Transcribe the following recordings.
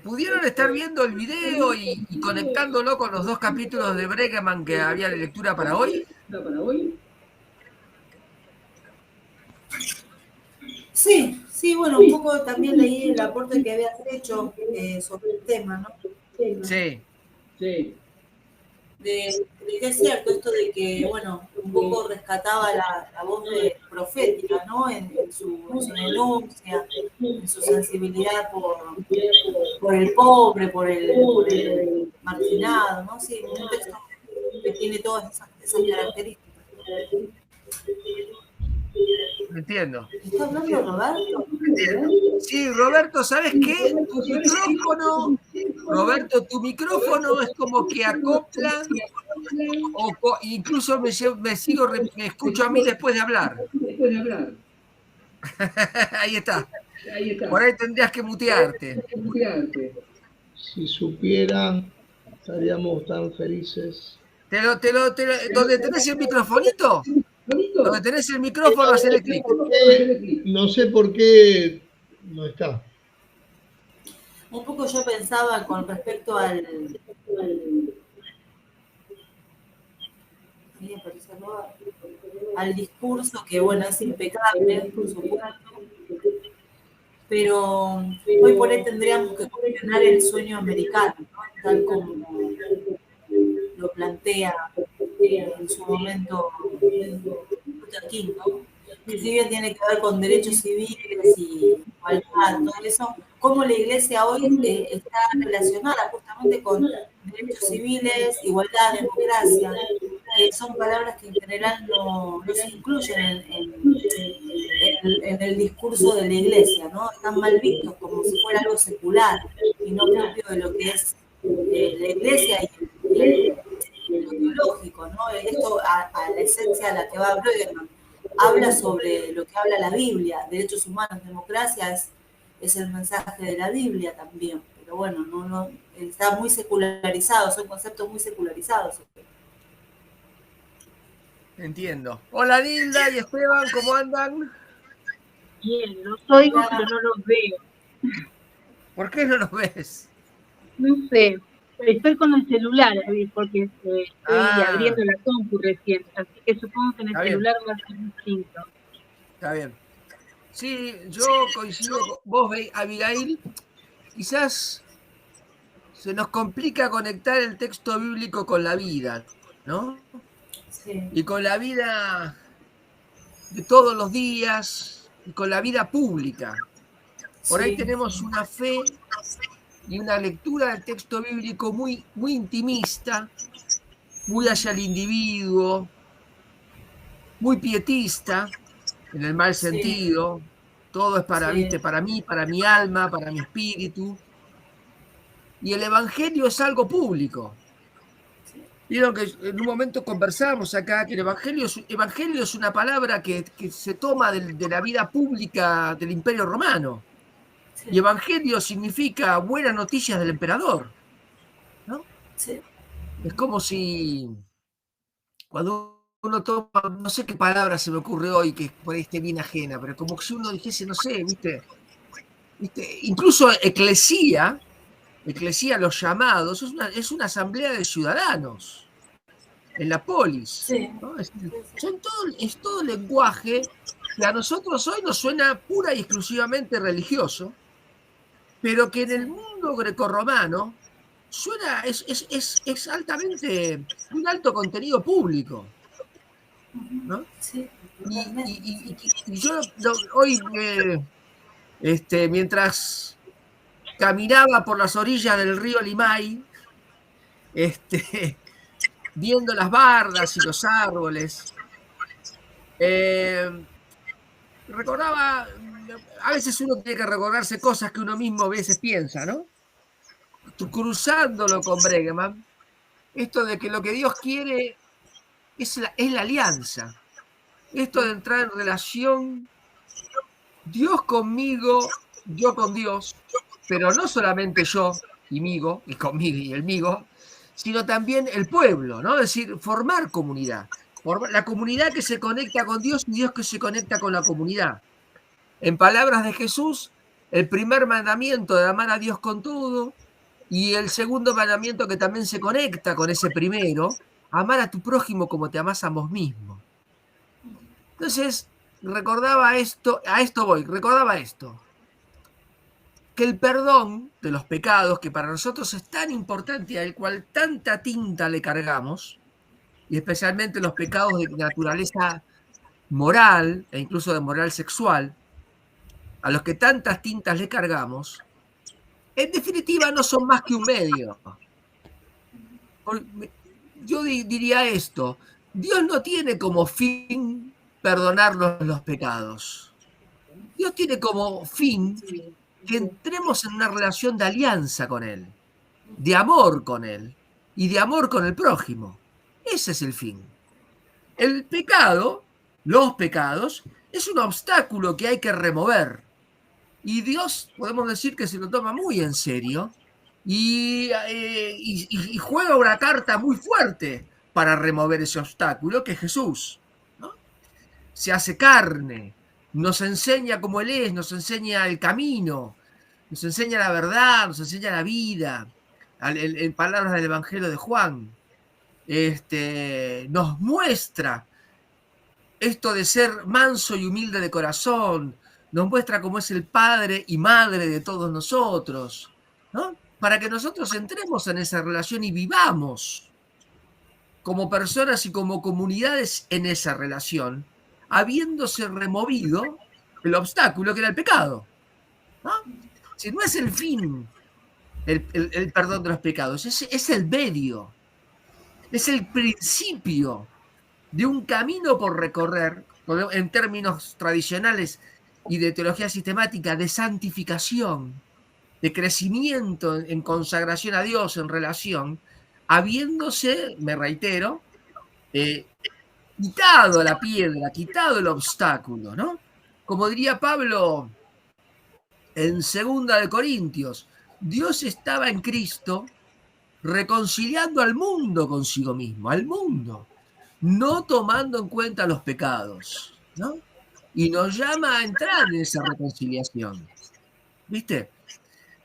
¿Pudieron estar viendo el video y conectándolo con los 2 capítulos de Bregeman que había de lectura para hoy? Sí, sí, bueno, un poco también leí el aporte que habías hecho sobre el tema, ¿no? Sí. De que es cierto esto de que, bueno, un poco rescataba la voz profética, ¿no? En su denuncia, en su sensibilidad por el pobre, por el marginado, ¿no? Sí, un texto que tiene todas esas características. Entiendo. ¿Está hablando Roberto? Entiendo. Sí, Roberto, ¿sabes qué? Roberto, tu micrófono es como que acopla o incluso me escucho a mí después de hablar. Ahí está. Por ahí tendrías que mutearte. Si supieran, estaríamos tan felices. ¿Donde tenés el microfonito? Donde tenés el micrófono, hacele clic. No sé por qué no está. Un poco yo pensaba con respecto al discurso, que bueno, es impecable, por supuesto, pero hoy por hoy tendríamos que cuestionar el sueño americano, ¿no? Tal como lo plantea en su momento Luther King, ¿no? Que si bien tiene que ver con derechos civiles y igualdad, todo eso, cómo la iglesia hoy está relacionada justamente con derechos civiles, igualdad, democracia, que son palabras que en general no se incluyen en el discurso de la iglesia, ¿no? Están mal vistos como si fuera algo secular y no propio de lo que es la iglesia y lo teológico, ¿no? Esto a la esencia a la que va Brueggemann. Habla sobre lo que habla la Biblia, derechos humanos, democracia es el mensaje de la Biblia también, pero bueno, no está muy secularizado, son conceptos muy secularizados. Entiendo. Hola Nilda y Esteban, ¿cómo andan? Bien, los oigo, pero no los veo. ¿Por qué no los ves? No sé, estoy con el celular, porque estoy abriendo la compu recién, así que supongo que en el celular va a ser distinto. Está bien. Sí, yo coincido con vos, Abigail. Quizás se nos complica conectar el texto bíblico con la vida, ¿no? Sí. Y con la vida de todos los días y con la vida pública. Por ahí Sí, tenemos una fe y una lectura del texto bíblico muy intimista, muy hacia el individuo, muy pietista, en el mal sí, sentido. Todo es para, sí, viste, para mí, para mi alma, para mi espíritu. Y el evangelio es algo público. Vieron que en un momento conversamos acá que el evangelio es una palabra que se toma de la vida pública del Imperio Romano. Y sí, evangelio significa buenas noticias del emperador, ¿no? sí. Es como si cuando uno toma, no sé qué palabra se me ocurre hoy que por ahí esté bien ajena, pero como si uno dijese, no sé, ¿viste? Incluso eclesía, los llamados, es una asamblea de ciudadanos en la polis, Sí, ¿no? Es todo lenguaje que a nosotros hoy nos suena pura y exclusivamente religioso, pero que en el sí, mundo grecorromano suena, es altamente, un alto contenido público, ¿no? sí, Y, totalmente. y- y yo hoy, mientras caminaba por las orillas del río Limay, este, viendo las bardas y los árboles, eh, recordaba, a veces uno tiene que recordarse cosas que uno mismo a veces piensa, ¿no? Cruzándolo con Bregeman, esto de que lo que Dios quiere es la alianza, esto de entrar en relación Dios conmigo, yo con Dios, pero no solamente yo y conmigo y el migo, sino también el pueblo, ¿no? Es decir, formar comunidad. La comunidad que se conecta con Dios y Dios que se conecta con la comunidad. En palabras de Jesús, el primer mandamiento de amar a Dios con todo, y el segundo mandamiento que también se conecta con ese primero, amar a tu prójimo como te amás a vos mismo. Entonces, recordaba esto, recordaba esto, que el perdón de los pecados, que para nosotros es tan importante y al cual tanta tinta le cargamos, y especialmente los pecados de naturaleza moral e incluso de moral sexual, a los que tantas tintas le cargamos, en definitiva no son más que un medio. Yo diría esto, Dios no tiene como fin perdonarnos los pecados. Dios tiene como fin que entremos en una relación de alianza con Él, de amor con Él y de amor con el prójimo. Ese es el fin. El pecado, los pecados, es un obstáculo que hay que remover. Y Dios, podemos decir que se lo toma muy en serio y juega una carta muy fuerte para remover ese obstáculo, que es Jesús, ¿no? Se hace carne, nos enseña cómo Él es, nos enseña el camino, nos enseña la verdad, nos enseña la vida, en palabras del Evangelio de Juan. Nos muestra esto de ser manso y humilde de corazón, nos muestra cómo es el padre y madre de todos nosotros, ¿no? Para que nosotros entremos en esa relación y vivamos como personas y como comunidades en esa relación, habiéndose removido el obstáculo que era el pecado, ¿no? Si no es el fin el perdón de los pecados, es el medio, es el principio de un camino por recorrer, en términos tradicionales y de teología sistemática, de santificación, de crecimiento en consagración a Dios, en relación, habiéndose, me reitero, quitado la piedra, quitado el obstáculo, ¿no? Como diría Pablo en 2 de Corintios, Dios estaba en Cristo reconciliando al mundo consigo mismo, al mundo, no tomando en cuenta los pecados, ¿no? Y nos llama a entrar en esa reconciliación, ¿viste?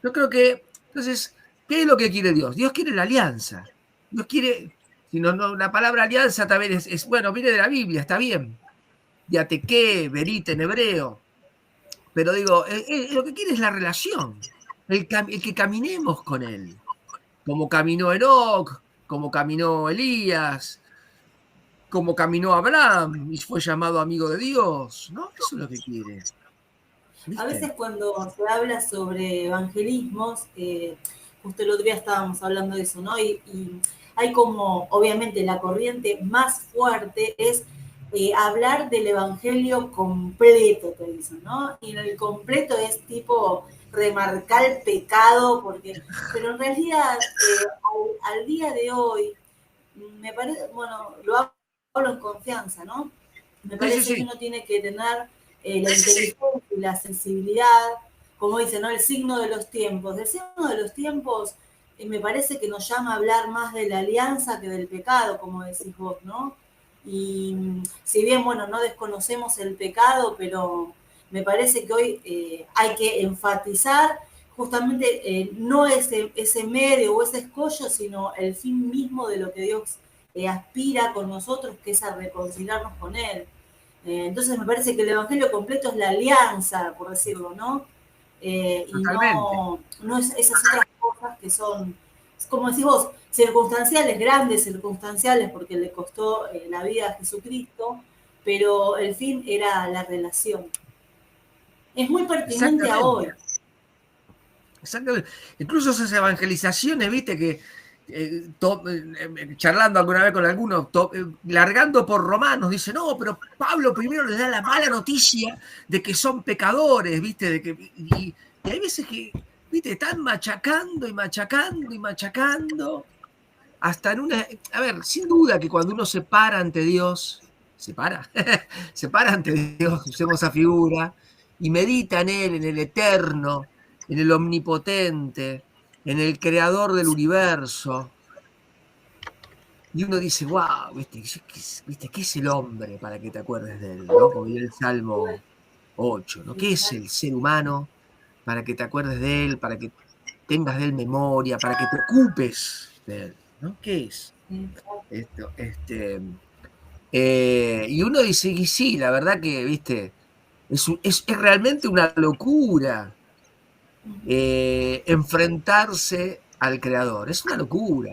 Yo creo que, entonces, ¿qué es lo que quiere Dios? Dios quiere la alianza. Dios quiere, si no, la palabra alianza también bueno, viene de la Biblia, está bien. Diatequé, verite en hebreo. Pero digo, lo que quiere es la relación, el que caminemos con Él, como caminó Enoc, como caminó Elías, como caminó Abraham y fue llamado amigo de Dios, ¿no? Eso es lo que quiere. ¿Viste? A veces cuando se habla sobre evangelismos, justo el otro día estábamos hablando de eso, ¿no? Y hay como, obviamente, la corriente más fuerte es hablar del evangelio completo, te dicen, ¿no? Y en el completo es tipo remarcar el pecado, pero en realidad, al día de hoy, me parece, bueno, lo hablo en confianza, ¿no? Me parece que uno tiene que tener la inteligencia y la sensibilidad, como dice, ¿no? El signo de los tiempos. El signo de los tiempos me parece que nos llama a hablar más de la alianza que del pecado, como decís vos, ¿no? Y si bien, bueno, no desconocemos el pecado, pero me parece que hoy hay que enfatizar justamente no ese medio o ese escollo, sino el fin mismo de lo que Dios aspira con nosotros, que es a reconciliarnos con Él. Entonces me parece que el evangelio completo es la alianza, por decirlo, ¿no? Y no es esas otras cosas que son, como decís vos, circunstanciales, grandes circunstanciales, porque le costó la vida a Jesucristo, pero el fin era la relación. Es muy pertinente a hoy. Exactamente. Incluso esas evangelizaciones, viste, que charlando alguna vez con alguno, largando por Romanos, dice, no, pero Pablo primero les da la mala noticia de que son pecadores, viste, y hay veces que, viste, están machacando y machacando y machacando, hasta en una, a ver, sin duda que cuando uno se para ante Dios, se para ante Dios, usemos esa figura, y medita en Él, en el eterno, en el omnipotente, en el creador del universo. Y uno dice, wow, ¿viste? ¿Qué es el hombre para que te acuerdes de él? ¿No? Como dice el Salmo 8, ¿no? ¿Qué es el ser humano para que te acuerdes de él, para que tengas de él memoria, para que te ocupes de él, ¿no? ¿Qué es esto? Y uno dice, y sí, la verdad que, viste, es realmente una locura enfrentarse al Creador. Es una locura.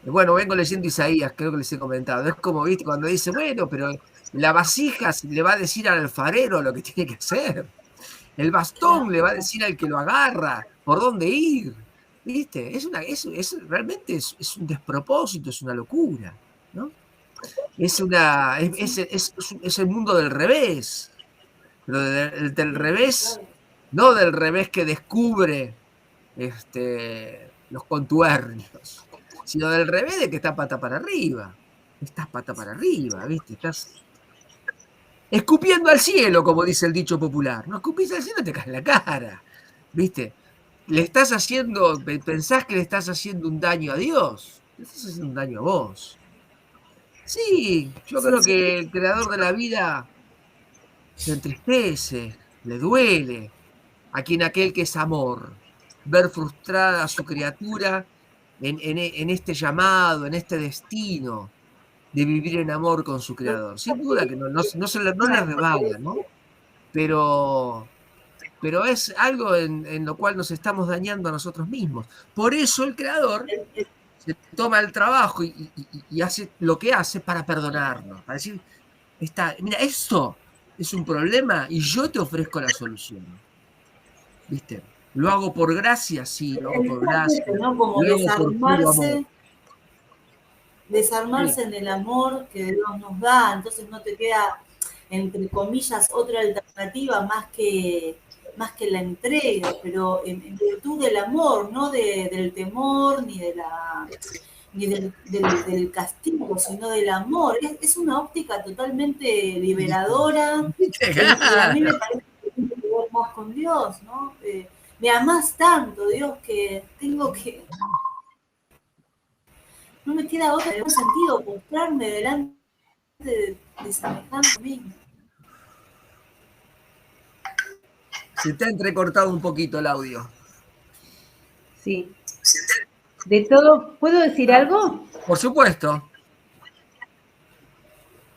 Bueno, vengo leyendo Isaías, creo que les he comentado. Es como, viste, cuando dice, bueno, pero la vasija le va a decir al alfarero lo que tiene que hacer. El bastón le va a decir al que lo agarra por dónde ir. ¿Viste? Realmente es un despropósito, es una locura, ¿no? Es el mundo del revés. Pero del revés, no del revés que descubre los contubernios, sino del revés de que está pata para arriba. Estás pata para arriba, ¿viste? Estás escupiendo al cielo, como dice el dicho popular. No escupís al cielo, te caes en la cara, ¿viste? Pensás que le estás haciendo un daño a Dios, le estás haciendo un daño a vos. Sí, yo creo que el creador de la vida se entristece, le duele a aquel que es amor, ver frustrada a su criatura en este llamado, en este destino de vivir en amor con su creador. Sin duda que no le rebala, ¿no? Pero es algo en lo cual nos estamos dañando a nosotros mismos. Por eso el creador se toma el trabajo y hace lo que hace para perdonarnos, para decir, mira, esto es un problema y yo te ofrezco la solución. ¿Viste? Lo hago por gracia, sí, lo hago por gracia. ¿no? Como lo hago por puro amor. Desarmarse en el amor que Dios nos da, entonces no te queda, entre comillas, otra alternativa más que la entrega, pero en virtud del amor, no del temor ni del castigo, sino del amor. Es una óptica totalmente liberadora y a mí me parece que tiene que ver más con Dios, ¿no? Me amás tanto, Dios, que tengo que... No me queda otra en un sentido, postrarme delante de semejante mismo. Se te ha entrecortado un poquito el audio. Sí. De todo, ¿puedo decir algo? Por supuesto.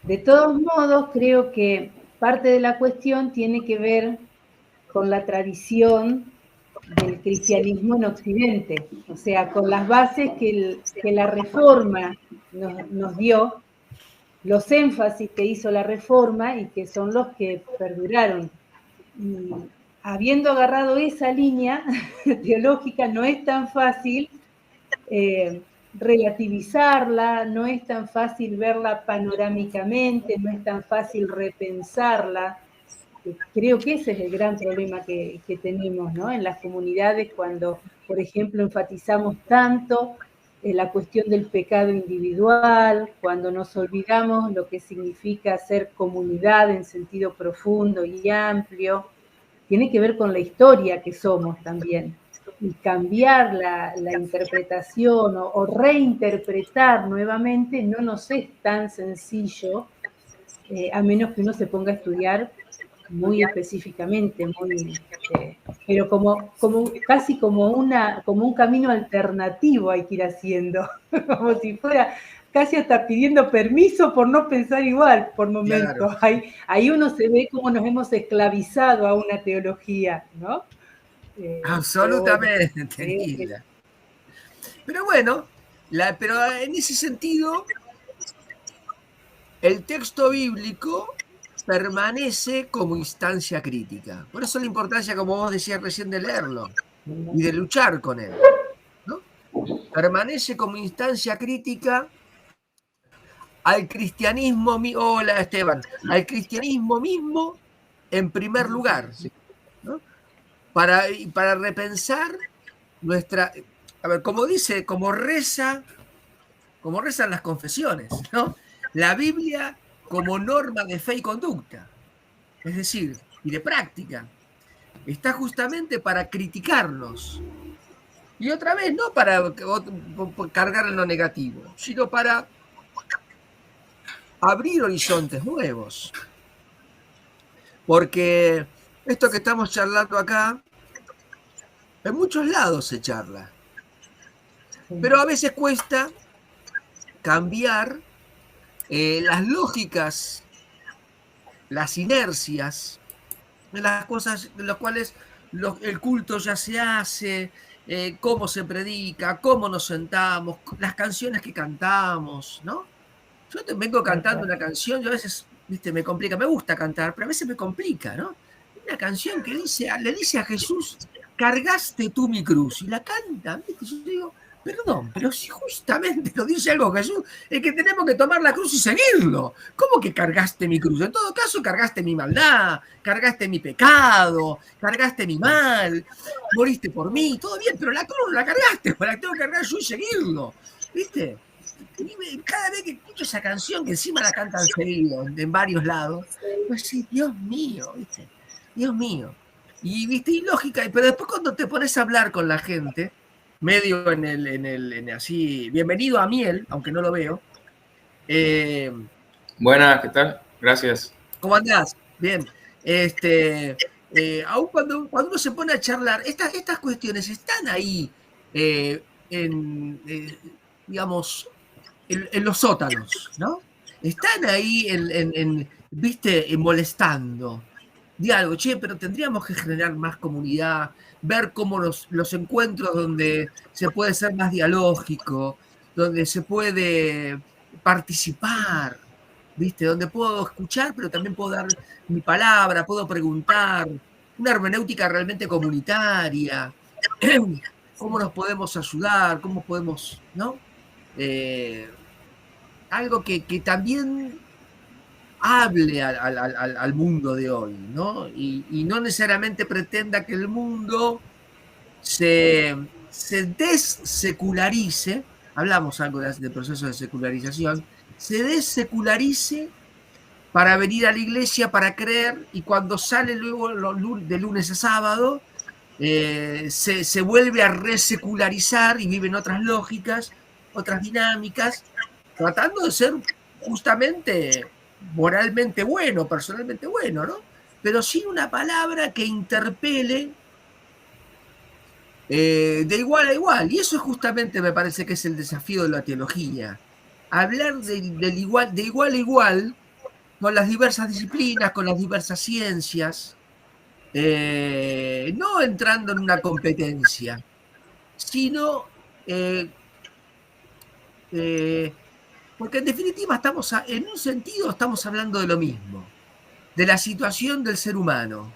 De todos modos, creo que parte de la cuestión tiene que ver con la tradición del cristianismo en Occidente, o sea, con las bases que la Reforma nos dio, los énfasis que hizo la Reforma y que son los que perduraron. Y habiendo agarrado esa línea teológica, no es tan fácil relativizarla, no es tan fácil verla panorámicamente, no es tan fácil repensarla. Creo que ese es el gran problema que tenemos, ¿no? En las comunidades cuando, por ejemplo, enfatizamos tanto la cuestión del pecado individual, cuando nos olvidamos lo que significa ser comunidad en sentido profundo y amplio, tiene que ver con la historia que somos también. Y cambiar la interpretación o reinterpretar nuevamente no nos es tan sencillo, a menos que uno se ponga a estudiar muy específicamente, pero casi como un camino alternativo hay que ir haciendo, como si fuera casi hasta pidiendo permiso por no pensar igual por momentos. Claro. Ahí uno se ve cómo nos hemos esclavizado a una teología, ¿no? Absolutamente. Pero bueno, pero en ese sentido, el texto bíblico permanece como instancia crítica. Por eso la importancia, como vos decías recién, de leerlo y de luchar con él, ¿no? Permanece como instancia crítica al cristianismo, hola Esteban, al cristianismo mismo en primer lugar, ¿no? Para repensar nuestra, a ver, como rezan las confesiones, ¿no? La Biblia como norma de fe y conducta, es decir, y de práctica, está justamente para criticarnos. Y otra vez, no para cargar en lo negativo, sino para abrir horizontes nuevos. Porque Esto que estamos charlando acá, en muchos lados se charla, pero a veces cuesta cambiar las lógicas, las inercias de las cosas de las cuales el culto ya se hace, cómo se predica, cómo nos sentamos, las canciones que cantamos, ¿no? Yo te vengo cantando una canción, yo a veces, viste, me complica, me gusta cantar, pero a veces me complica, ¿no? Una canción que le dice a Jesús, cargaste tú mi cruz, y la canta, ¿viste? Yo digo, perdón, pero si justamente lo dice algo Jesús, es que tenemos que tomar la cruz y seguirlo. ¿Cómo que cargaste mi cruz? En todo caso, cargaste mi maldad, cargaste mi pecado, cargaste mi mal, moriste por mí, todo bien, pero la cruz la cargaste, la tengo que cargar yo y seguirlo, ¿viste? Cada vez que escucho esa canción, que encima la cantan seguido en varios lados, pues sí, Dios mío, ¿viste? Dios mío. Y viste, y lógica, pero después cuando te pones a hablar con la gente, medio en así, bienvenido a Miel, aunque no lo veo. Buenas, ¿qué tal? Gracias. ¿Cómo andás? Bien. Aún cuando uno se pone a charlar, estas cuestiones están ahí, digamos, en los sótanos, ¿no? Están ahí, viste, molestando. Diálogo, che, pero tendríamos que generar más comunidad, ver cómo los encuentros donde se puede ser más dialógico, donde se puede participar, ¿viste? Donde puedo escuchar, pero también puedo dar mi palabra, puedo preguntar, una hermenéutica realmente comunitaria, cómo nos podemos ayudar, cómo podemos, ¿no? Algo que también hable al mundo de hoy, ¿no? Y no necesariamente pretenda que el mundo se dessecularice, hablamos algo de proceso de secularización, se dessecularice para venir a la iglesia, para creer, y cuando sale luego de lunes a sábado, se vuelve a resecularizar y viven otras lógicas, otras dinámicas, tratando de ser justamente moralmente bueno, personalmente bueno, ¿no? Pero sin una palabra que interpele de igual a igual. Y eso justamente me parece que es el desafío de la teología. Hablar de igual a igual con las diversas disciplinas, con las diversas ciencias, no entrando en una competencia, sino porque en definitiva en un sentido estamos hablando de lo mismo, de la situación del ser humano,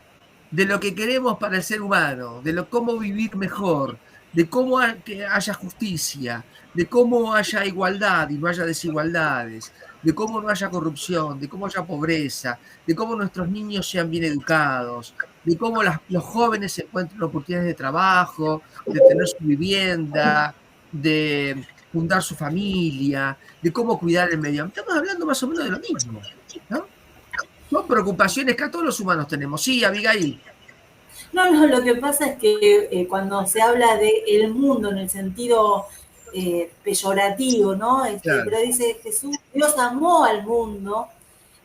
de lo que queremos para el ser humano, de cómo vivir mejor, de cómo que haya justicia, de cómo haya igualdad y no haya desigualdades, de cómo no haya corrupción, de cómo haya pobreza, de cómo nuestros niños sean bien educados, de cómo los jóvenes encuentren oportunidades de trabajo, de tener su vivienda, de fundar su familia, de cómo cuidar el medio ambiente. Estamos hablando más o menos de lo mismo, ¿no? Son preocupaciones que a todos los humanos tenemos. Sí, Abigail. No, lo que pasa es que cuando se habla de el mundo en el sentido peyorativo, ¿no? Claro. Pero dice Jesús, Dios amó al mundo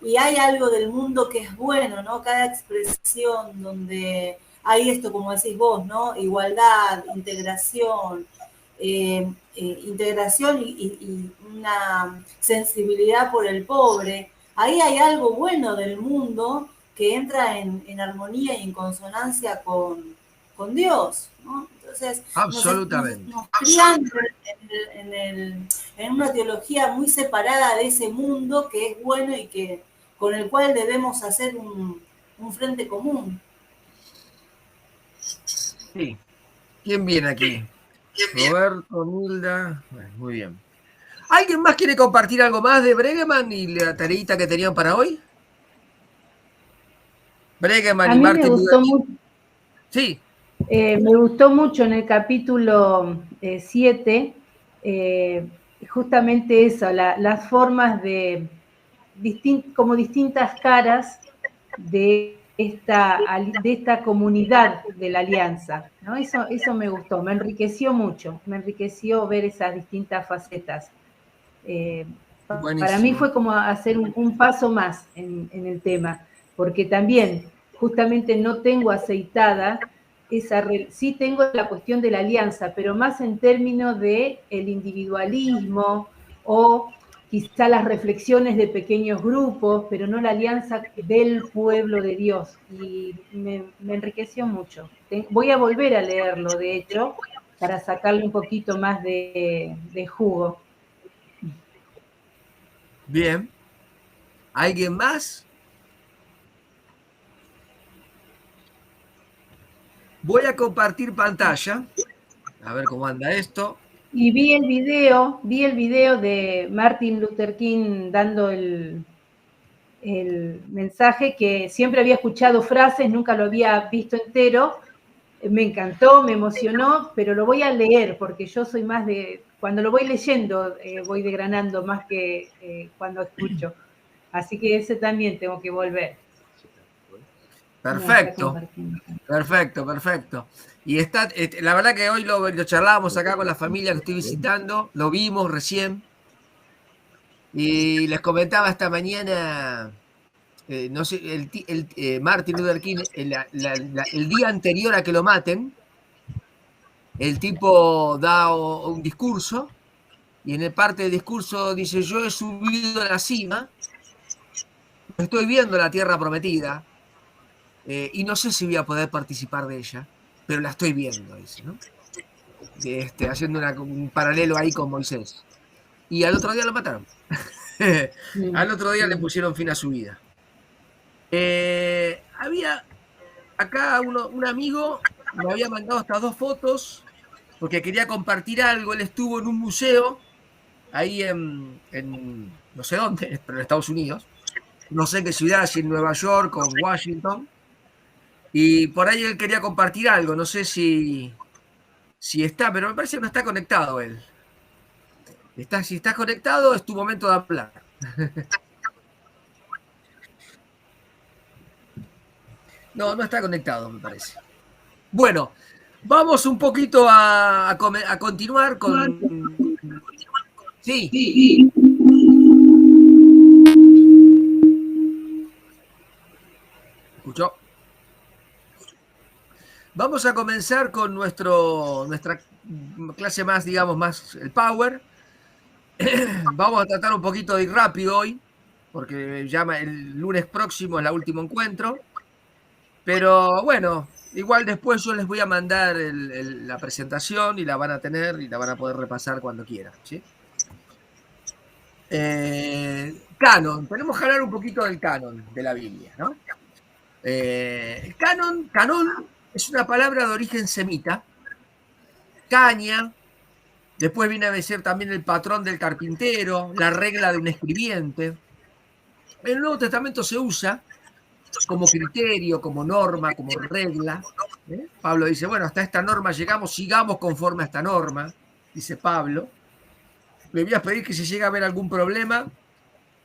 y hay algo del mundo que es bueno, ¿no? Cada expresión donde hay esto, como decís vos, ¿no? Igualdad, integración, integración y una sensibilidad por el pobre. Ahí hay algo bueno del mundo que entra en armonía y en consonancia con Dios, ¿no? Entonces, absolutamente. nos crian en una teología muy separada de ese mundo que es bueno y con el cual debemos hacer un frente común. Sí. ¿Quién viene aquí? Roberto, Milda. Bueno, muy bien. ¿Alguien más quiere compartir algo más de Bregeman y la tareita que tenían para hoy? Bregeman a y mí Martin. Me gustó mucho. Sí. Me gustó mucho en el capítulo 7, justamente eso, las formas de como distintas caras de esta comunidad de la alianza, ¿no? Eso me gustó, me enriqueció mucho, me enriqueció ver esas distintas facetas. Para mí fue como hacer un paso más en el tema, porque también justamente no tengo aceitada sí tengo la cuestión de la alianza, pero más en términos de el individualismo o quizá las reflexiones de pequeños grupos, pero no la alianza del pueblo de Dios. Y me enriqueció mucho. Voy a volver a leerlo, de hecho, para sacarle un poquito más de jugo. Bien. ¿Alguien más? Voy a compartir pantalla. A ver cómo anda esto. Y vi el video de Martin Luther King dando el mensaje, que siempre había escuchado frases, nunca lo había visto entero. Me encantó, me emocionó, pero lo voy a leer porque yo soy más de, cuando lo voy leyendo, voy desgranando más que cuando escucho. Así que ese también tengo que volver. Perfecto, perfecto, perfecto. Y está, la verdad que hoy lo charlábamos acá con la familia que estoy visitando, lo vimos recién, y les comentaba esta mañana, no sé, Martin Luther King, el día anterior a que lo maten, el tipo da un discurso, y en el parte del discurso dice: yo he subido a la cima, estoy viendo la tierra prometida, y no sé si voy a poder participar de ella, pero la estoy viendo, dice, ¿no? Haciendo un paralelo ahí con Moisés. Y al otro día lo mataron. Al otro día le pusieron fin a su vida. Había acá un amigo, me había mandado estas 2 fotos porque quería compartir algo. Él estuvo en un museo ahí en no sé dónde, pero en Estados Unidos. No sé en qué ciudad, si en Nueva York o en Washington. Y por ahí él quería compartir algo. No sé si está, pero me parece que no está conectado él. Si estás conectado, es tu momento de hablar. No, no está conectado, me parece. Bueno, vamos un poquito a continuar con... Sí. ¿Escuchó? Vamos a comenzar con nuestra clase más, digamos, más el power. Vamos a tratar un poquito de ir rápido hoy, porque ya el lunes próximo es el último encuentro. Pero bueno, igual después yo les voy a mandar la presentación y la van a tener y la van a poder repasar cuando quieran, ¿sí? Canon, tenemos que hablar un poquito del canon de la Biblia, ¿no? Canon es una palabra de origen semita. Caña, después viene a decir también el patrón del carpintero, la regla de un escribiente. En el Nuevo Testamento se usa como criterio, como norma, como regla. Pablo dice: bueno, hasta esta norma llegamos, sigamos conforme a esta norma, dice Pablo. Le voy a pedir que si llega a haber algún problema,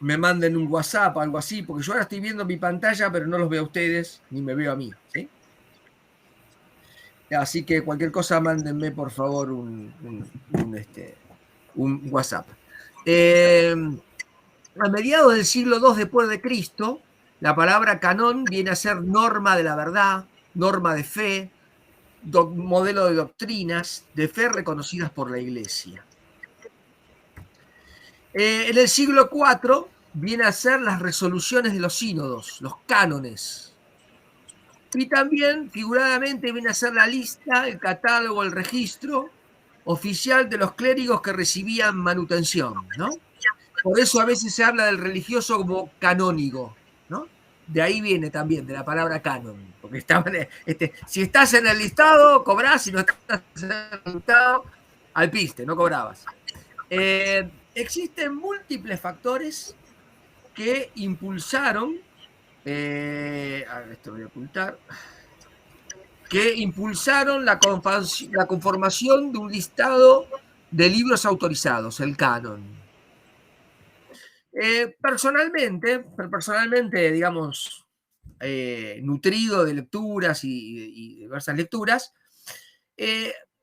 me manden un WhatsApp o algo así, porque yo ahora estoy viendo mi pantalla, pero no los veo a ustedes, ni me veo a mí, ¿sí? Así que cualquier cosa, mándenme por favor un WhatsApp. A mediados del siglo II después de Cristo, la palabra canón viene a ser norma de la verdad, norma de fe, modelo de doctrinas de fe reconocidas por la Iglesia. En el siglo IV viene a ser las resoluciones de los sínodos, los cánones. Y también, figuradamente, viene a ser la lista, el catálogo, el registro oficial de los clérigos que recibían manutención, ¿no? Por eso a veces se habla del religioso como canónigo, ¿no? De ahí viene también, de la palabra canon. Porque si estás en el listado, cobrás; si no estás en el listado, al piste, no cobrabas. Existen múltiples factores que impulsaron, a ver, esto lo voy a ocultar, que impulsaron la conformación de un listado de libros autorizados, el canon. Personalmente, digamos, nutrido de lecturas y diversas lecturas,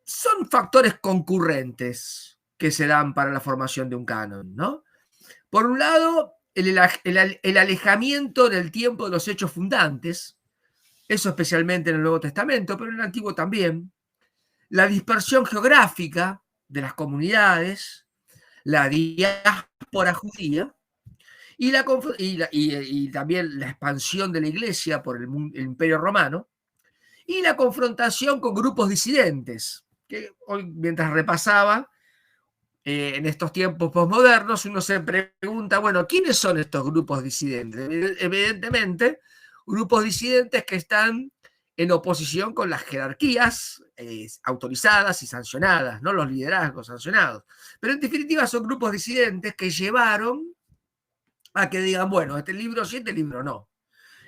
son factores concurrentes que se dan para la formación de un canon, ¿no? Por un lado, el alejamiento en el tiempo de los hechos fundantes, eso especialmente en el Nuevo Testamento, pero en el Antiguo también, la dispersión geográfica de las comunidades, la diáspora judía, y también la expansión de la Iglesia por el Imperio Romano, y la confrontación con grupos disidentes, que hoy, mientras repasaba, en estos tiempos posmodernos, uno se pregunta, bueno, ¿quiénes son estos grupos disidentes? Evidentemente, grupos disidentes que están en oposición con las jerarquías autorizadas y sancionadas, no los liderazgos sancionados. Pero en definitiva son grupos disidentes que llevaron a que digan, bueno, este libro sí, este libro no.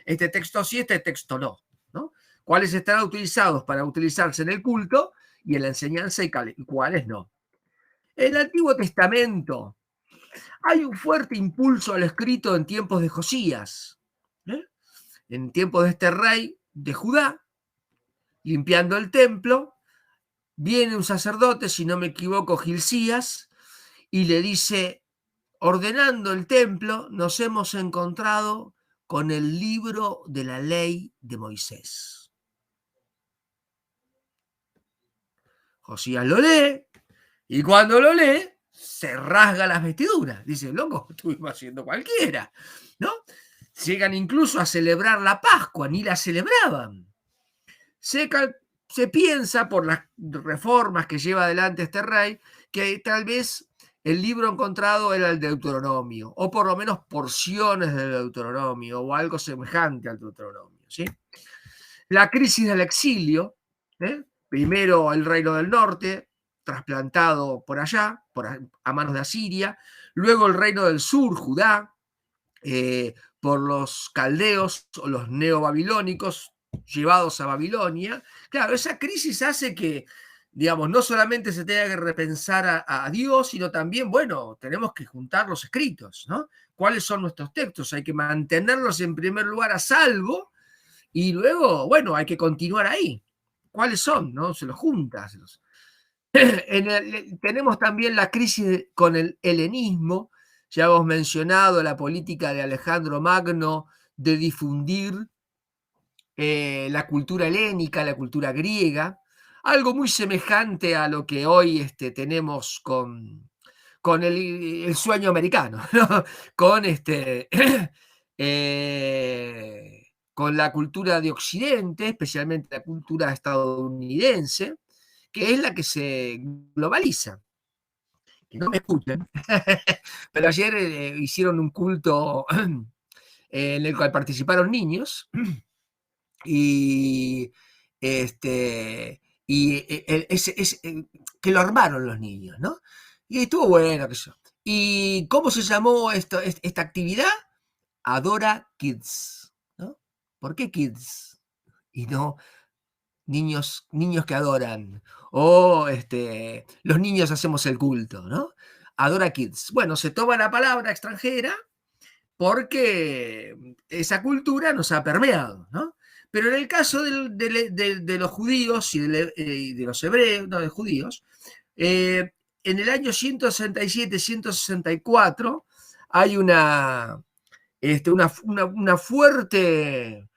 Este texto sí, este texto no, ¿no? Cuáles están autorizados para utilizarse en el culto y en la enseñanza y cuáles no. En el Antiguo Testamento hay un fuerte impulso al escrito en tiempos de Josías, en tiempos de este rey de Judá, limpiando el templo. Viene un sacerdote, si no me equivoco, Gilcías, y le dice, ordenando el templo, nos hemos encontrado con el libro de la ley de Moisés. Josías lo lee, y cuando lo lee, se rasga las vestiduras. Dice, loco, estuvimos haciendo cualquiera, ¿no? Llegan incluso a celebrar la Pascua, ni la celebraban. Se piensa, por las reformas que lleva adelante este rey, que tal vez el libro encontrado era el Deuteronomio, o por lo menos porciones del Deuteronomio, o algo semejante al Deuteronomio, ¿sí? La crisis del exilio, primero el reino del norte, trasplantado por allá, a manos de Asiria, luego el reino del sur, Judá, por los caldeos o los neobabilónicos llevados a Babilonia. Claro, esa crisis hace que, digamos, no solamente se tenga que repensar a Dios, sino también, bueno, tenemos que juntar los escritos, ¿no? ¿Cuáles son nuestros textos? Hay que mantenerlos en primer lugar a salvo y luego, bueno, hay que continuar ahí. ¿Cuáles son? ¿No? Se los juntas. Tenemos también la crisis con el helenismo. Ya hemos mencionado la política de Alejandro Magno de difundir la cultura helénica, la cultura griega, algo muy semejante a lo que hoy tenemos con el sueño americano, ¿no? Con la cultura de Occidente, especialmente la cultura estadounidense, que es la que se globaliza. Que no me escuchen, pero ayer hicieron un culto en el cual participaron niños que lo armaron los niños, ¿no? Y estuvo bueno. ¿Y cómo se llamó esta actividad? Adora Kids, ¿no? ¿Por qué Kids? Y no niños que adoran, o los niños hacemos el culto, ¿no? Adora Kids. Bueno, se toma la palabra extranjera porque esa cultura nos ha permeado, ¿no? Pero en el caso de los judíos y de los hebreos, no de judíos, en el año 167-164 hay una fuerte,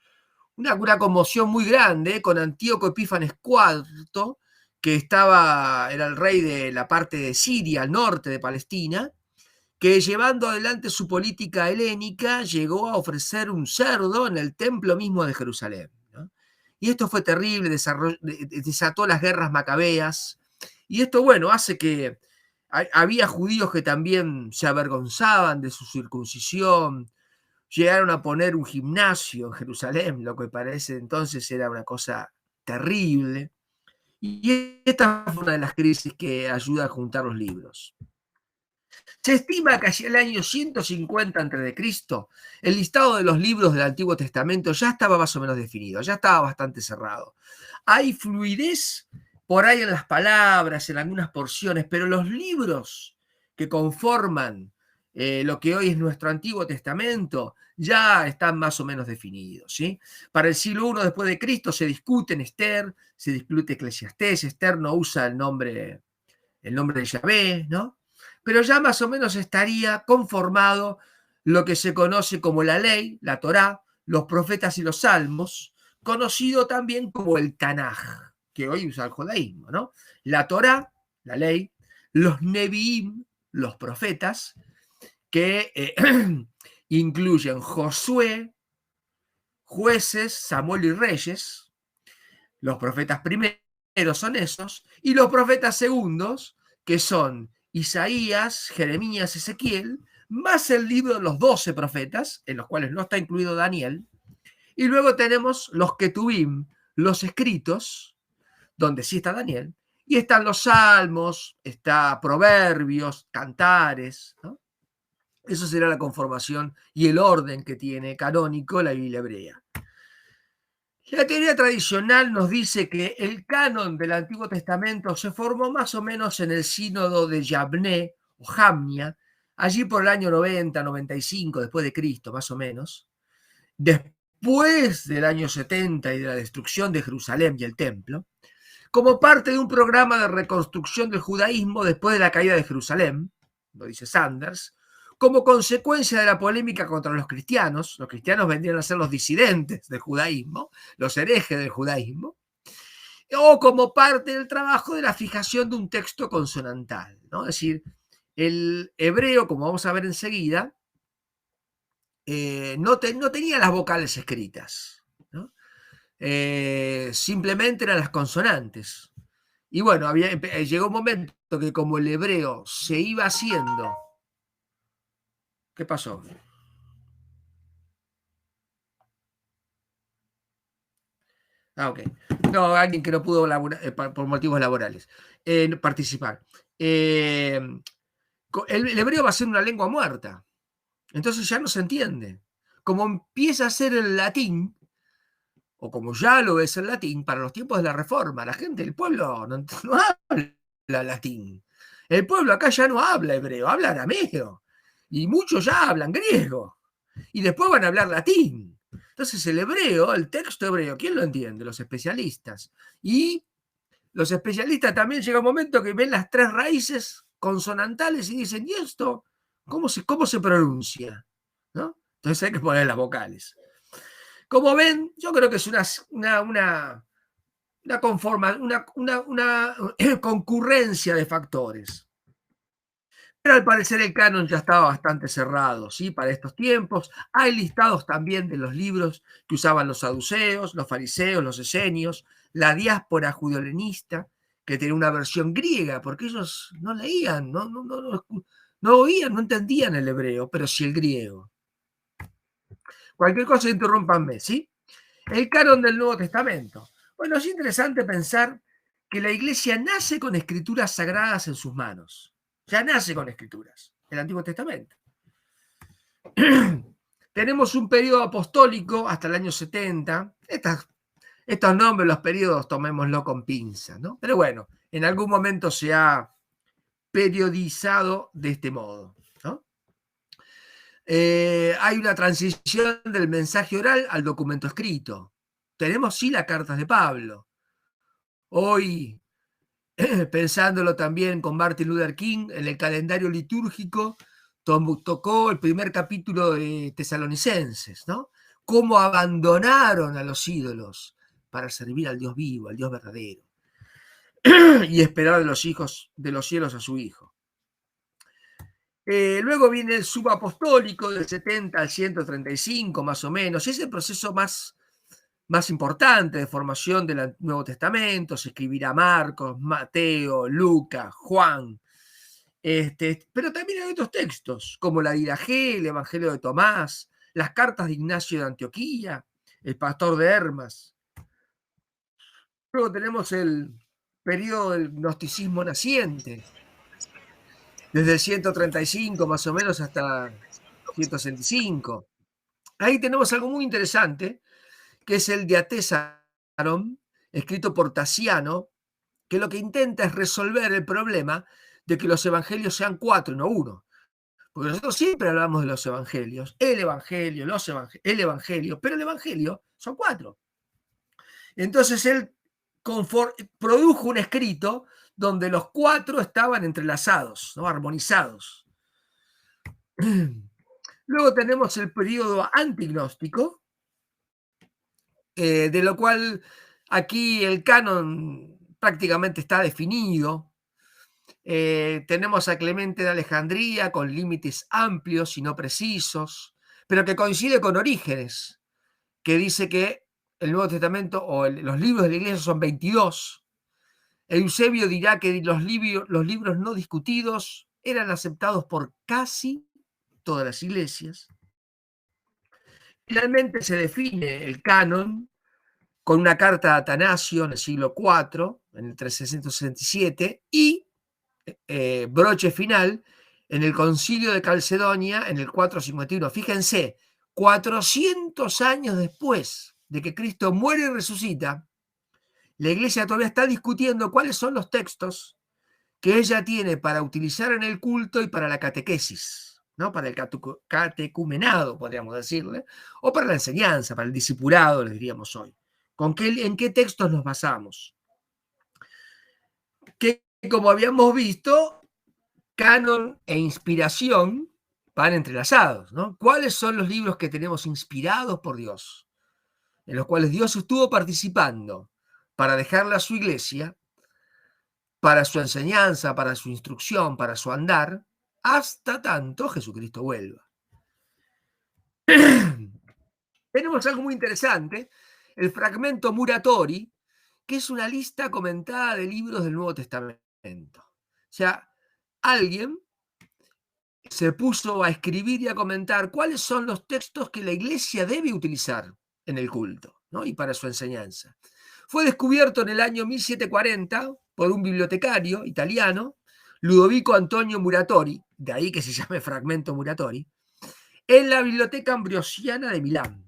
una conmoción muy grande con Antíoco Epífanes IV, que era el rey de la parte de Siria, al norte de Palestina, que llevando adelante su política helénica llegó a ofrecer un cerdo en el templo mismo de Jerusalén, ¿no? Y esto fue terrible, desató las guerras macabeas, y esto, bueno, hace que había judíos que también se avergonzaban de su circuncisión, llegaron a poner un gimnasio en Jerusalén, lo que parece entonces era una cosa terrible, y esta fue una de las crisis que ayuda a juntar los libros. Se estima que hacia el año 150 a.C., el listado de los libros del Antiguo Testamento ya estaba más o menos definido, ya estaba bastante cerrado. Hay fluidez por ahí en las palabras, en algunas porciones, pero los libros que conforman lo que hoy es nuestro Antiguo Testamento ya están más o menos definidos, ¿sí? Para el siglo I después de Cristo se discute en Esther, se discute Eclesiastés. Esther no usa el nombre de Yahvé, ¿no? Pero ya más o menos estaría conformado lo que se conoce como la ley, la Torá, los profetas y los salmos, conocido también como el Tanaj, que hoy usa el judaísmo, ¿no? La Torá, la ley, los Nevi'im, los profetas, que incluyen Josué, Jueces, Samuel y Reyes. Los profetas primeros son esos, y los profetas segundos, que son Isaías, Jeremías, Ezequiel, más el libro de los 12 profetas, en los cuales no está incluido Daniel, y luego tenemos los Ketubim, los escritos, donde sí está Daniel, y están los salmos, está proverbios, cantares, ¿no? Eso será la conformación y el orden que tiene canónico la Biblia hebrea. La teoría tradicional nos dice que el canon del Antiguo Testamento se formó más o menos en el sínodo de Yavné o Jamnia, allí por el año 90, 95 después de Cristo, más o menos, después del año 70 y de la destrucción de Jerusalén y el templo, como parte de un programa de reconstrucción del judaísmo después de la caída de Jerusalén, lo dice Sanders, como consecuencia de la polémica contra los cristianos vendrían a ser los disidentes del judaísmo, los herejes del judaísmo, o como parte del trabajo de la fijación de un texto consonantal, ¿no? Es decir, el hebreo, como vamos a ver enseguida, no tenía las vocales escritas, ¿no? Simplemente eran las consonantes. Y bueno, llegó un momento que como el hebreo se iba haciendo... ¿Qué pasó? Ok. No, alguien que no pudo por motivos laborales participar. El hebreo va a ser una lengua muerta. Entonces ya no se entiende. Como empieza a ser el latín, o como ya lo es el latín, para los tiempos de la Reforma, la gente, el pueblo no habla latín. El pueblo acá ya no habla hebreo, habla arameo. Y muchos ya hablan griego. Y después van a hablar latín. Entonces el hebreo, el texto hebreo, ¿quién lo entiende? Los especialistas. Y los especialistas también llega un momento que ven las tres raíces consonantales y dicen, ¿y esto? ¿Cómo se pronuncia? ¿No? Entonces hay que poner las vocales. Como ven, yo creo que es una concurrencia de factores. Pero al parecer el canon ya estaba bastante cerrado, ¿sí? Para estos tiempos. Hay listados también de los libros que usaban los saduceos, los fariseos, los esenios, la diáspora judeohelenista, que tenía una versión griega, porque ellos no leían, no oían, no entendían el hebreo, pero sí el griego. Cualquier cosa, interrúmpanme, ¿sí? El canon del Nuevo Testamento. Bueno, es interesante pensar que la Iglesia nace con escrituras sagradas en sus manos. Ya nace con escrituras, el Antiguo Testamento. Tenemos un periodo apostólico hasta el año 70. Estos nombres, los periodos, tomémoslo con pinzas, ¿no? Pero bueno, en algún momento se ha periodizado de este modo, ¿no? Hay una transición del mensaje oral al documento escrito. Tenemos sí las cartas de Pablo. Hoy, pensándolo también con Martin Luther King, en el calendario litúrgico tocó el primer capítulo de Tesalonicenses, ¿no? Cómo abandonaron a los ídolos para servir al Dios vivo, al Dios verdadero, y esperar de los hijos de los cielos a su Hijo. Luego viene el subapostólico del 70 al 135, más o menos. Es el proceso más importante de formación del Nuevo Testamento. Se escribirá Marcos, Mateo, Lucas, Juan. Pero también hay otros textos, como la Dirajé, el Evangelio de Tomás, las cartas de Ignacio de Antioquía, el pastor de Hermas. Luego tenemos el periodo del gnosticismo naciente, desde el 135 más o menos hasta 165. Ahí tenemos algo muy interesante, que es el Diatésaron, escrito por Tasiano, que lo que intenta es resolver el problema de que los evangelios sean 4 y no 1. Porque nosotros siempre hablamos de los evangelios, el evangelio, el evangelio, pero el evangelio son 4. Entonces él produjo un escrito donde los 4 estaban entrelazados, ¿no? Armonizados. Luego tenemos el periodo antignóstico, de lo cual aquí el canon prácticamente está definido. Tenemos a Clemente de Alejandría con límites amplios y no precisos, pero que coincide con Orígenes, que dice que el Nuevo Testamento o los libros de la Iglesia son 22. Eusebio dirá que los libros no discutidos eran aceptados por casi todas las iglesias. Finalmente se define el canon con una carta de Atanasio en el siglo IV, en el 367, y broche final en el Concilio de Calcedonia en el 451. Fíjense, 400 años después de que Cristo muere y resucita, la Iglesia todavía está discutiendo cuáles son los textos que ella tiene para utilizar en el culto y para la catequesis, ¿no? Para el catecumenado, podríamos decirle, o para la enseñanza, para el discipulado, le diríamos hoy. ¿En qué textos nos basamos? Que, como habíamos visto, canon e inspiración van entrelazados, ¿no? ¿Cuáles son los libros que tenemos inspirados por Dios, en los cuales Dios estuvo participando para dejarle a su iglesia, para su enseñanza, para su instrucción, para su andar, hasta tanto Jesucristo vuelva? Tenemos algo muy interesante, el fragmento Muratori, que es una lista comentada de libros del Nuevo Testamento. O sea, alguien se puso a escribir y a comentar cuáles son los textos que la iglesia debe utilizar en el culto, ¿no? Y para su enseñanza. Fue descubierto en el año 1740 por un bibliotecario italiano, Ludovico Antonio Muratori, de ahí que se llame fragmento Muratori, en la Biblioteca Ambrosiana de Milán.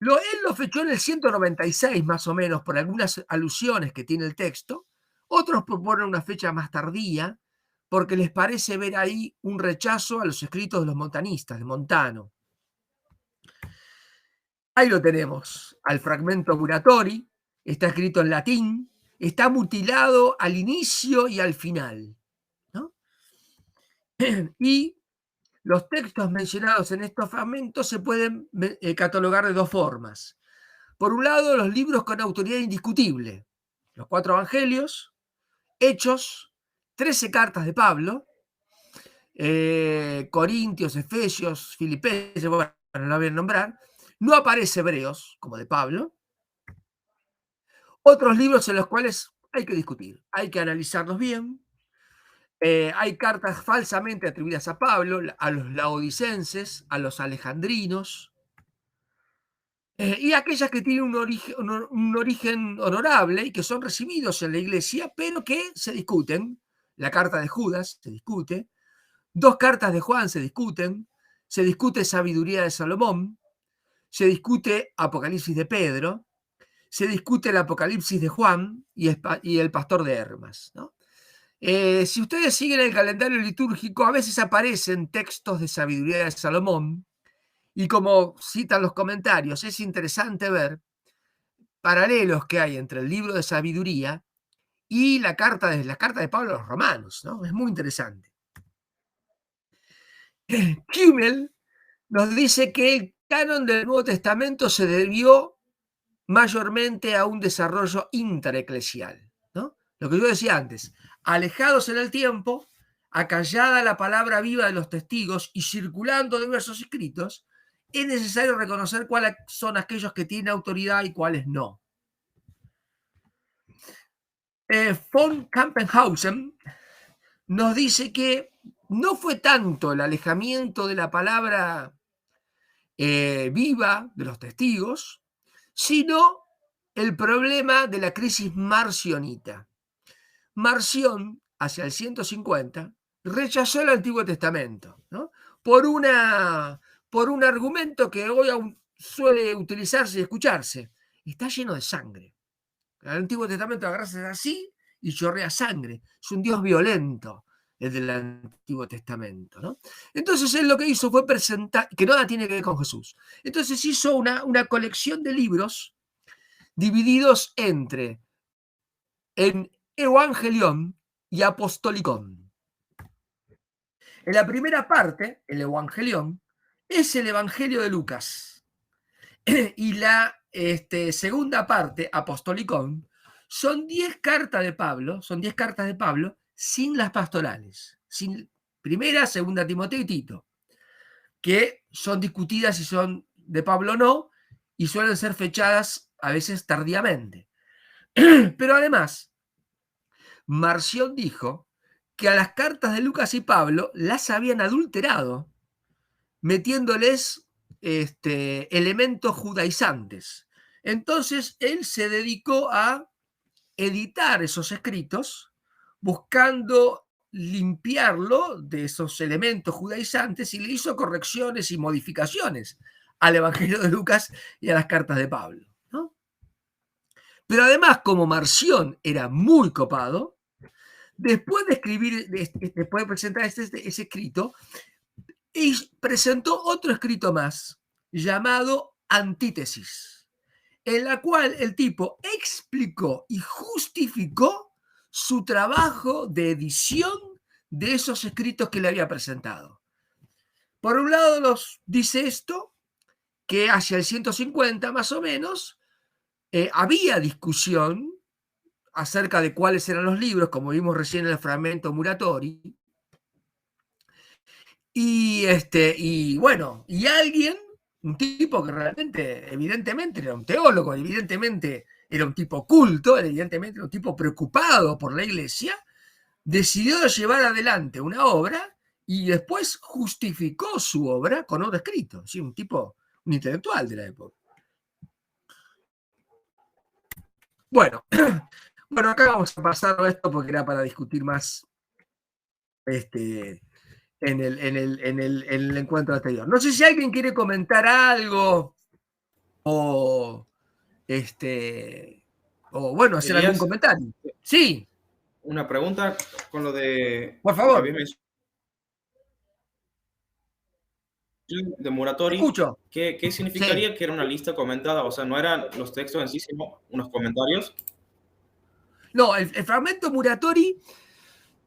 Él lo fechó en el 196 más o menos por algunas alusiones que tiene el texto. Otros proponen una fecha más tardía porque les parece ver ahí un rechazo a los escritos de los montanistas, de Montano. Ahí lo tenemos, al fragmento Muratori, está escrito en latín, está mutilado al inicio y al final, ¿no? Y los textos mencionados en estos fragmentos se pueden catalogar de dos formas. Por un lado, los libros con autoridad indiscutible, los 4 evangelios, Hechos, 13 cartas de Pablo, Corintios, Efesios, Filipenses, bueno, no lo voy a nombrar. No aparece Hebreos, como de Pablo. Otros libros en los cuales hay que discutir, hay que analizarlos bien. Hay cartas falsamente atribuidas a Pablo, a los laodicenses, a los alejandrinos, y aquellas que tienen un origen honorable y que son recibidos en la iglesia, pero que se discuten. La carta de Judas se discute, 2 cartas de Juan se discute sabiduría de Salomón, se discute Apocalipsis de Pedro, se discute el Apocalipsis de Juan y el Pastor de Hermas, ¿no? Si ustedes siguen el calendario litúrgico, a veces aparecen textos de sabiduría de Salomón, y como citan los comentarios, es interesante ver paralelos que hay entre el libro de sabiduría y la carta de Pablo a los romanos, ¿no? Es muy interesante. Kümmel nos dice que el canon del Nuevo Testamento se debió mayormente a un desarrollo intereclesial, ¿no? Lo que yo decía antes, alejados en el tiempo, acallada la palabra viva de los testigos y circulando diversos escritos, es necesario reconocer cuáles son aquellos que tienen autoridad y cuáles no. Von Campenhausen nos dice que no fue tanto el alejamiento de la palabra viva de los testigos, sino el problema de la crisis marcionita. Marción, hacia el 150, rechazó el Antiguo Testamento, ¿no? por un argumento que hoy aún suele utilizarse y escucharse. Está lleno de sangre. El Antiguo Testamento agarrase así y chorrea sangre. Es un Dios violento el del Antiguo Testamento, ¿no? Entonces él lo que hizo fue presentar, que nada tiene que ver con Jesús. Entonces hizo una colección de libros divididos en Evangelion y Apostolicon. En la primera parte, el Evangelion, es el Evangelio de Lucas. Y la segunda parte, Apostolicón, son 10 cartas de Pablo, sin las pastorales, sin primera, segunda Timoteo y Tito, que son discutidas si son de Pablo o no, y suelen ser fechadas a veces tardíamente. Pero además, Marción dijo que a las cartas de Lucas y Pablo las habían adulterado, metiéndoles elementos judaizantes. Entonces, él se dedicó a editar esos escritos, buscando limpiarlo de esos elementos judaizantes, y le hizo correcciones y modificaciones al Evangelio de Lucas y a las cartas de Pablo, ¿no? Pero además, como Marción era muy copado, después de escribir, después de presentar ese escrito, y presentó otro escrito más llamado Antítesis, en la cual el tipo explicó y justificó su trabajo de edición de esos escritos que le había presentado. Por un lado nos dice esto, que hacia el 150 más o menos había discusión acerca de cuáles eran los libros, como vimos recién en el fragmento Muratori, y bueno, y alguien, un tipo que realmente, evidentemente era un teólogo, evidentemente era un tipo culto, evidentemente era un tipo preocupado por la iglesia, decidió llevar adelante una obra y después justificó su obra con otro escrito, ¿sí? Un tipo, un intelectual de la época. Bueno, acá vamos a pasar esto porque era para discutir más en el encuentro anterior. No sé si alguien quiere comentar algo o bueno, hacer algún comentario. Sí. Una pregunta con lo de... Por favor. De Muratori. Escucho. ¿Qué significaría que era una lista comentada? O sea, no eran los textos en sí, sino unos comentarios. No, el fragmento Muratori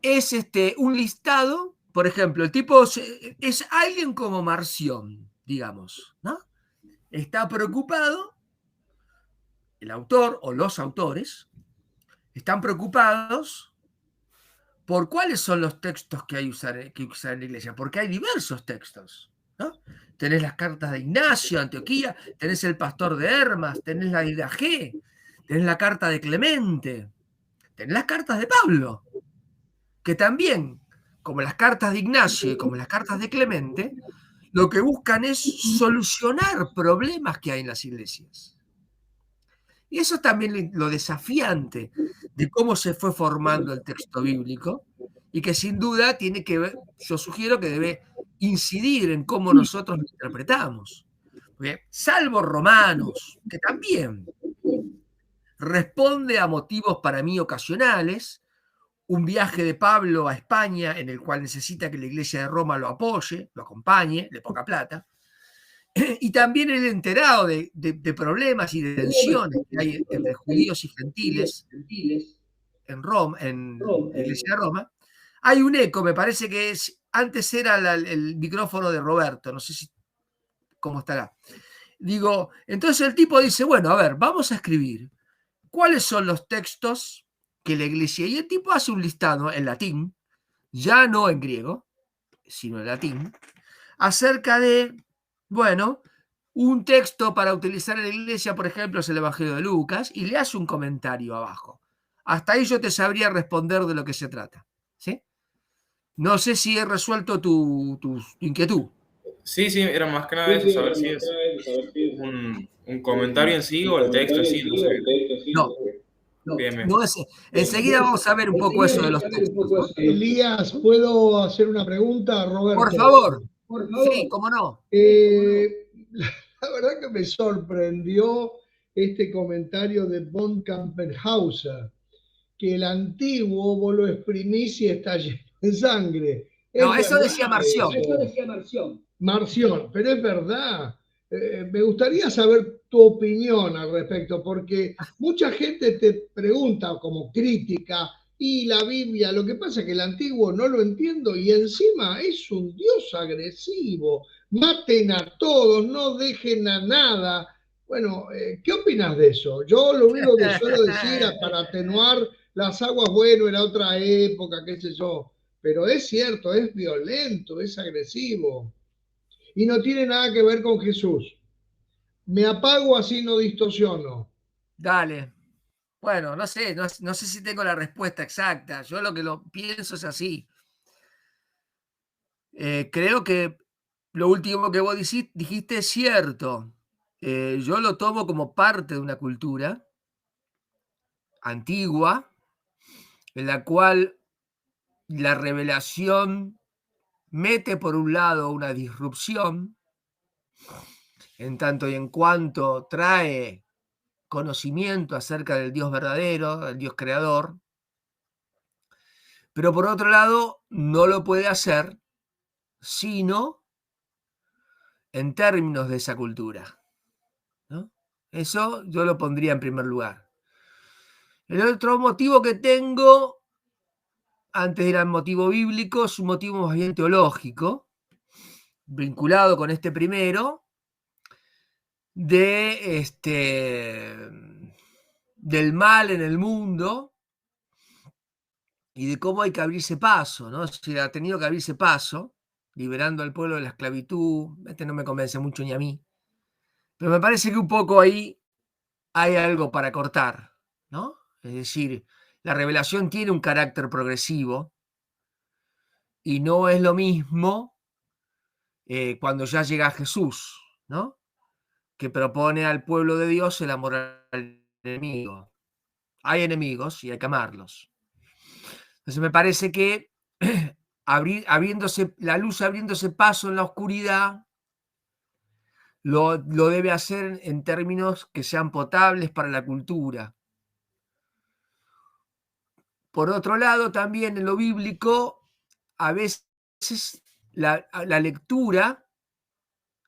es un listado. Por ejemplo, el tipo es alguien como Marción, digamos, ¿no? Está preocupado, el autor o los autores están preocupados por cuáles son los textos que hay que usar en la iglesia, porque hay diversos textos, ¿no? Tenés las cartas de Ignacio, Antioquía, tenés el pastor de Hermas, tenés la Didaje, tenés la carta de Clemente, tenés las cartas de Pablo, que también, como las cartas de Ignacio y como las cartas de Clemente, lo que buscan es solucionar problemas que hay en las iglesias. Y eso es también lo desafiante de cómo se fue formando el texto bíblico, y que sin duda tiene que ver, yo sugiero que debe incidir en cómo nosotros lo interpretamos. Porque, salvo Romanos, que también responde a motivos para mí ocasionales, un viaje de Pablo a España en el cual necesita que la iglesia de Roma lo apoye, lo acompañe, le ponga plata, y también el enterado de problemas y de tensiones que hay entre judíos y gentiles en Roma, en la iglesia de Roma. Hay un eco, me parece que antes era el micrófono de Roberto, no sé si cómo estará. Digo, entonces el tipo dice, bueno, a ver, vamos a escribir cuáles son los textos que la iglesia, y el tipo hace un listado en latín, ya no en griego, sino en latín, acerca de, bueno, un texto para utilizar en la iglesia, por ejemplo, es el Evangelio de Lucas, y le hace un comentario abajo. Hasta ahí yo te sabría responder de lo que se trata, ¿sí? No sé si he resuelto tu inquietud. Sí, era más que nada eso, saber si es un comentario en sí o el texto en sí. No, enseguida vamos a ver un poco eso de los textos. Elías, ¿puedo hacer una pregunta, Roberto? Por favor. Sí, cómo no. La verdad que me sorprendió este comentario de von Kampenhauser, que el antiguo vos lo exprimís y está lleno de sangre. No, eso decía Marción. Marción, pero es verdad. Me gustaría saber tu opinión al respecto, porque mucha gente te pregunta como crítica, y la Biblia, lo que pasa es que el antiguo no lo entiendo y encima es un Dios agresivo. Maten a todos, no dejen a nada. Bueno, ¿qué opinas de eso? Yo lo único que suelo decir para atenuar las aguas, bueno, era otra época, qué sé yo, pero es cierto, es violento, es agresivo y no tiene nada que ver con Jesús. Me apago así, no distorsiono. Dale. Bueno, no sé, no sé si tengo la respuesta exacta. Yo lo que lo pienso es así. Creo que lo último que vos dijiste es cierto. Yo lo tomo como parte de una cultura antigua, en la cual la revelación mete por un lado una disrupción, en tanto y en cuanto trae conocimiento acerca del Dios verdadero, del Dios creador, pero por otro lado no lo puede hacer sino en términos de esa cultura, ¿no? Eso yo lo pondría en primer lugar. El otro motivo que tengo, antes era el motivo bíblico, es un motivo más bien teológico, vinculado con este primero, del mal en el mundo y de cómo hay que abrirse paso, ¿no? Si ha tenido que abrirse paso, liberando al pueblo de la esclavitud. No me convence mucho ni a mí, pero me parece que un poco ahí hay algo para cortar, ¿no? Es decir, la revelación tiene un carácter progresivo y no es lo mismo cuando ya llega Jesús, ¿no? Que propone al pueblo de Dios el amor al enemigo. Hay enemigos y hay que amarlos. Entonces me parece que la luz abriéndose paso en la oscuridad, lo debe hacer en términos que sean potables para la cultura. Por otro lado, también en lo bíblico, a veces la lectura,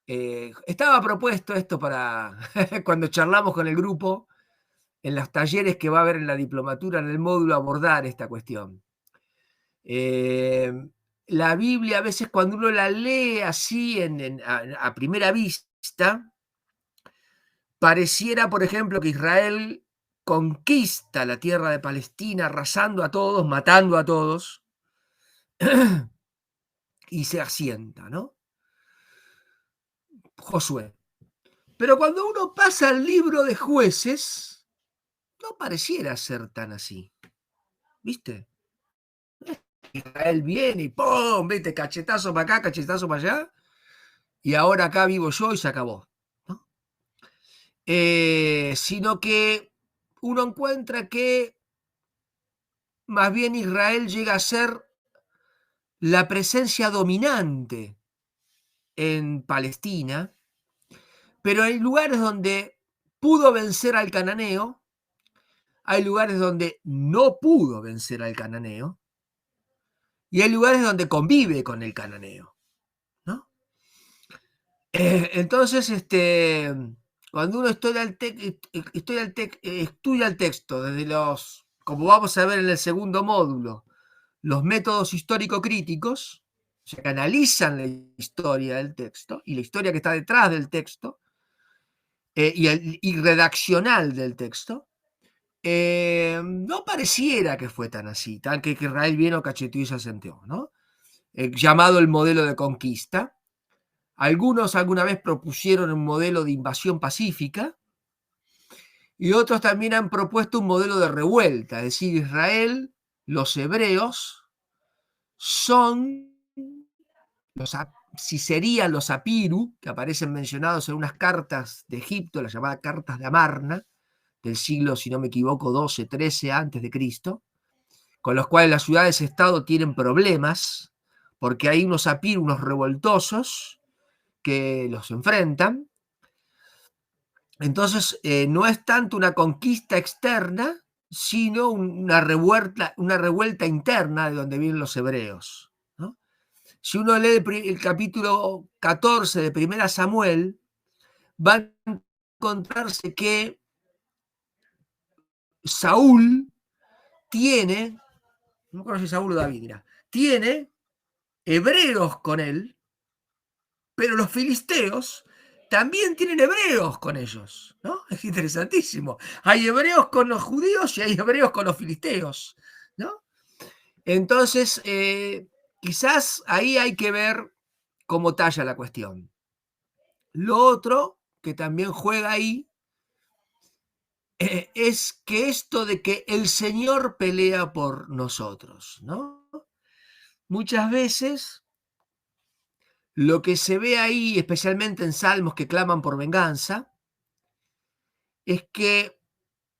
estaba propuesto esto para cuando charlamos con el grupo, en los talleres que va a haber en la diplomatura, en el módulo, abordar esta cuestión. La Biblia, a veces cuando uno la lee así a primera vista, pareciera, por ejemplo, que Israel conquista la tierra de Palestina, arrasando a todos, matando a todos, y se asienta, ¿no? Josué. Pero cuando uno pasa al libro de Jueces, no pareciera ser tan así, ¿viste? Israel viene y ¡pum! ¿Viste? Cachetazo para acá, cachetazo para allá, y ahora acá vivo yo y se acabó, ¿no? Sino que uno encuentra que más bien Israel llega a ser la presencia dominante en Palestina, pero hay lugares donde pudo vencer al cananeo, hay lugares donde no pudo vencer al cananeo, y hay lugares donde convive con el cananeo, ¿no? Entonces, cuando uno estudia el texto desde como vamos a ver en el segundo módulo, los métodos histórico-críticos, o sea, que analizan la historia del texto y la historia que está detrás del texto y redaccional del texto, no pareciera que fue tan así, tan que Israel vino, cacheteó y se asenteó, ¿no? Llamado el modelo de conquista. Algunos alguna vez propusieron un modelo de invasión pacífica y otros también han propuesto un modelo de revuelta, es decir, Israel, los hebreos, son si serían los apiru, que aparecen mencionados en unas cartas de Egipto, las llamadas cartas de Amarna, del siglo, si no me equivoco, 12, 13 antes de Cristo, con los cuales las ciudades-estado tienen problemas, porque hay unos apiru, unos revoltosos, que los enfrentan. Entonces, no es tanto una conquista externa, sino una revuelta interna de donde vienen los hebreos, ¿no? Si uno lee el capítulo 14 de Primera Samuel, va a encontrarse que Saúl tiene, no me acuerdo si Saúl o David, mira, tiene hebreos con él, pero los filisteos también tienen hebreos con ellos, ¿no? Es interesantísimo. Hay hebreos con los judíos y hay hebreos con los filisteos, ¿no? Entonces, quizás ahí hay que ver cómo talla la cuestión. Lo otro que también juega ahí es que esto de que el Señor pelea por nosotros, ¿no? Muchas veces lo que se ve ahí, especialmente en salmos que claman por venganza, es que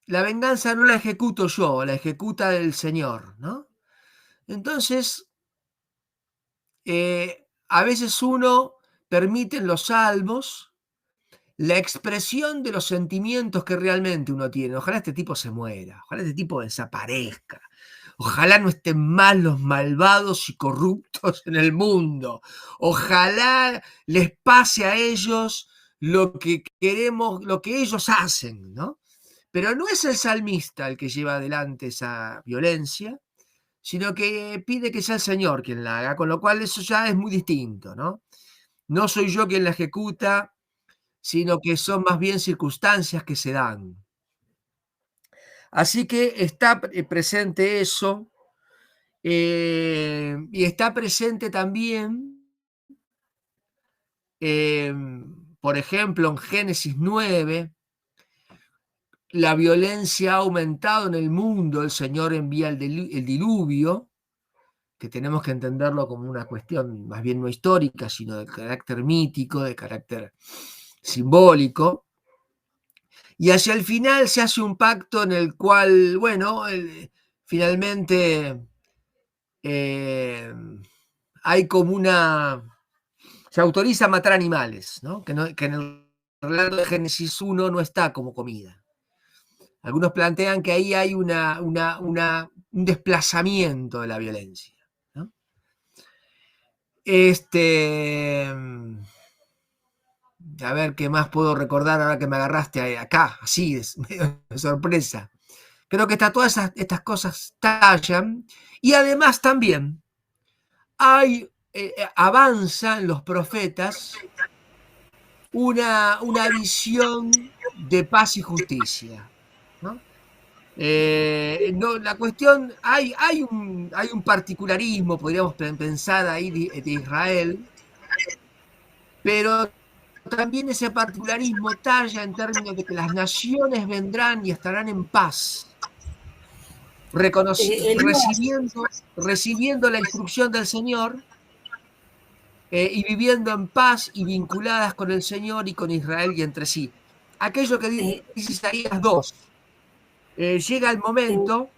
la venganza no la ejecuto yo, la ejecuta el Señor, ¿no? Entonces, a veces uno permite en los salmos la expresión de los sentimientos que realmente uno tiene. Ojalá este tipo se muera, ojalá este tipo desaparezca, ojalá no estén más los malvados y corruptos en el mundo, ojalá les pase a ellos lo que queremos, lo que ellos hacen, ¿no? Pero no es el salmista el que lleva adelante esa violencia, sino que pide que sea el Señor quien la haga, con lo cual eso ya es muy distinto, ¿no? No soy yo quien la ejecuta, sino que son más bien circunstancias que se dan. Así que está presente eso, y está presente también, por ejemplo, en Génesis 9, la violencia ha aumentado en el mundo, el Señor envía el diluvio, que tenemos que entenderlo como una cuestión más bien no histórica, sino de carácter mítico, de carácter simbólico. Y hacia el final se hace un pacto en el cual, bueno, finalmente hay como se autoriza a matar animales, ¿no? Que en el relato de Génesis 1 no está como comida. Algunos plantean que ahí hay un desplazamiento de la violencia, ¿no? A ver qué más puedo recordar ahora que me agarraste acá, así, de sorpresa. Creo que todas estas cosas tallan, y además también avanza en los profetas una visión de paz y justicia, ¿no? La cuestión, hay un particularismo, podríamos pensar ahí de Israel, pero también ese particularismo talla en términos de que las naciones vendrán y estarán en paz, recibiendo la instrucción del Señor, y viviendo en paz y vinculadas con el Señor y con Israel y entre sí. Aquello que dice Isaías 2. Llega el momento